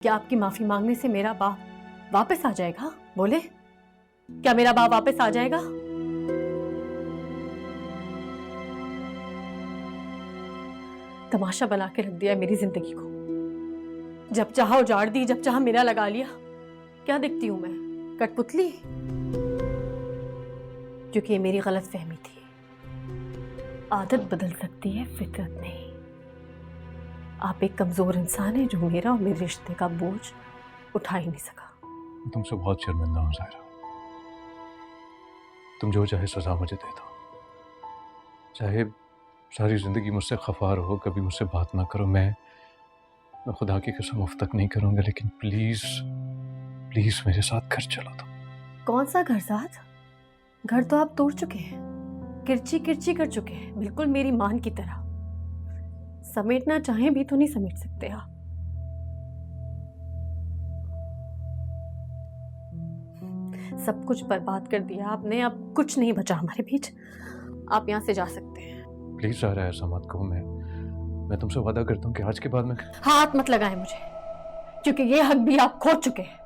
क्या आपकी माफी मांगने से मेरा बाप वापस आ जाएगा? बोले, क्या मेरा बाप वापस आ जाएगा? तमाशा बना के रख दिया है मेरी जिंदगी को। जब चाहा उजाड़ दी, जब चाहा मेरा लगा लिया। क्या दिखती हूं मैं, कठपुतली? क्योंकि ये मेरी गलत फहमी थी। आदत बदल सकती है, फितरत नहीं। आप एक कमजोर इंसान है जो मेरा और मेरे रिश्ते का बोझ उठा ही नहीं सका। तुमसे बहुत शर्मिंदा हूं ज़ाहिरा। तुम जो चाहे सजा मुझे दे दो, चाहे सारी जिंदगी मुझसे खफा रहो, कभी मुझसे बात ना करो। मैं खुदा की कसम उफ तक नहीं करूंगा, लेकिन प्लीज प्लीज मेरे साथ घर चलो। तुम कौन सा घर साथ? घर तो आप तोड़ चुके हैं, किरची किरची कर चुके हैं, बिल्कुल मेरी मान की तरह। समेटना चाहें भी तो नहीं समेट सकते आप। सब कुछ बर्बाद कर दिया आपने, अब कुछ नहीं बचा हमारे बीच। आप यहाँ से जा सकते हैं। प्लीज ज़ाहिरा ऐसा मत कहो। मैं तुमसे वादा करता हूँ कि आज के बाद मैं हाथ मत लगाएं मुझे, क्योंकि ये हक भी आप खो चुके हैं।